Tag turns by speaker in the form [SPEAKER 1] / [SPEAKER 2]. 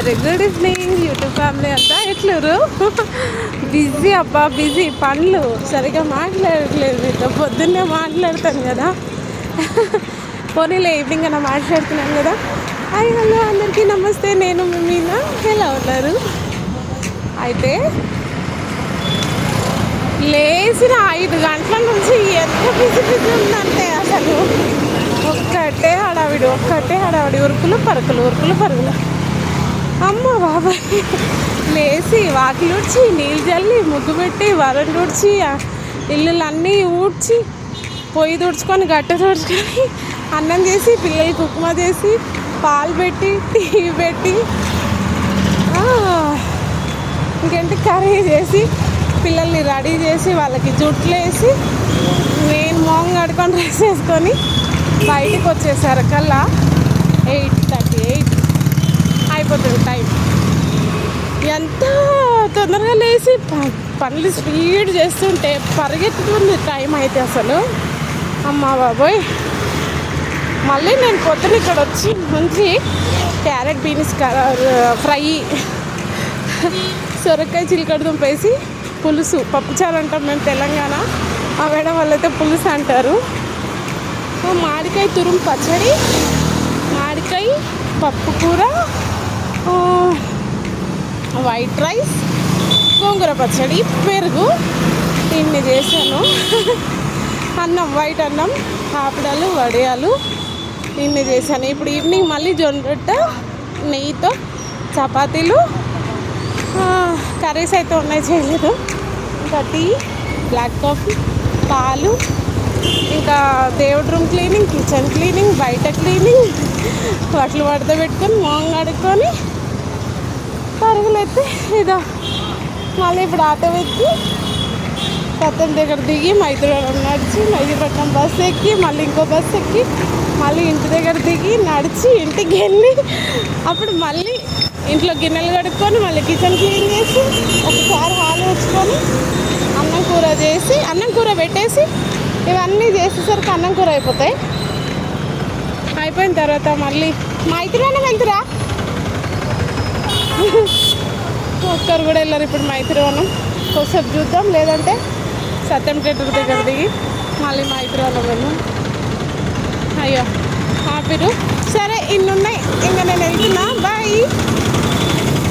[SPEAKER 1] Very good evening YouTube family అంతా ఎట్లరు busy అబ్బా busy పనులు సరిగా మాట్లాడట్లేదు మీతో పొద్దున్నే మాట్లాడతాను కదా పోనీలే ఈవినింగ్ అన్న మాట్లాడుతున్నాను కదా హాయ్ హలో అందరికీ నమస్తే నేను మీనా ఎలా ఉన్నారు అయితే లేచిన 5 గంటల నుంచి ఎంత బిజీ బిజీ ఉందంటే అసలు ఒక్కటే హడావిడి ఉరుకులు పరుగులు అమ్మ బాబాయ్ లేచి వాకిలు ఊడ్చి నీళ్ళు చల్లి ముగ్గు పెట్టి వరం ఊడ్చి ఇల్లులన్నీ ఊడ్చి పొయ్యి తుడుచుకొని గట్ట తుడుచుకొని అన్నం చేసి పిల్లలకి ఉప్మా చేసి పాలు పెట్టి టీ పెట్టి ఇంకేంటి కర్రీ చేసి పిల్లల్ని రెడీ చేసి వాళ్ళకి జుట్లు వేసి నేను మొహం కడుకొని డ్రెస్ వేసుకొని బయటికి వచ్చేసారు కల్లా 8:38 అయిపోతుంది టైం. ఎంత తొందరగా లేచి పనులు స్పీడ్ చేస్తుంటే పరిగెత్తుతుంది టైం అయితే అసలు అమ్మ బాబోయ్. మళ్ళీ నేను పొద్దున ఇక్కడ వచ్చి మంచి క్యారెట్ బీన్స్ ఫ్రై సొరకాయ చిలకడ దుంపేసి పులుసు పప్పుచారు అంటాం మేము తెలంగాణ, ఆ మేడం వాళ్ళైతే పులుసు అంటారు. మామిడికాయ తురుము పచ్చడి, మామిడికాయ పప్పు కూర, వైట్ రైస్, గోంగూర పచ్చడి, పెరుగు ఇన్ని చేశాను. అన్నం వైట్ అన్నం, పాపడాలు, వడియాలు ఇన్ని చేశాను. ఇప్పుడు ఈవినింగ్ మళ్ళీ జొన్న రొట్టె నెయ్యితో చపాతీలు, కర్రీస్ అయితే ఉన్నాయి చేయలేదు. ఇంకా టీ, బ్లాక్ కాఫీ, పాలు, ఇంకా దేవుడి రూమ్ క్లీనింగ్, కిచెన్ క్లీనింగ్, బయట క్లీనింగ్, బట్టలు వడత పెట్టుకొని మొహం కడుక్కొని పరుగులైతే ఇదో మళ్ళీ ఇప్పుడు ఆటో ఎక్కి పత్తన దగ్గర దిగి మైత్రివరం నడిచి మైత్రిపట్నం బస్సు ఎక్కి మళ్ళీ ఇంకో బస్సు ఎక్కి మళ్ళీ ఇంటి దగ్గర దిగి నడిచి ఇంటికి వెళ్ళి అప్పుడు మళ్ళీ ఇంట్లో గిన్నెలు కడుక్కొని మళ్ళీ కిచెన్ క్లీన్ చేసి ఒకసారి హాల్ వచ్చుకొని అన్నం కూర పెట్టేసి ఇవన్నీ చేసేసరికి అన్నం కూర అయిపోతాయి. అయిపోయిన తర్వాత మళ్ళీ మైత్రివనం వెళ్తురా ఒక్కరు కూడా వెళ్ళారు. ఇప్పుడు మైత్రివనం కొద్దిసేపు చూద్దాం, లేదంటే సత్యం థియేటర్ దగ్గర దిగి మళ్ళీ మైత్రివనం వెళ్ళాం. అయ్యో ఆపిరు సరే ఇన్నున్నాయి, ఇంకా నేను వెళ్తున్నా బాయ్.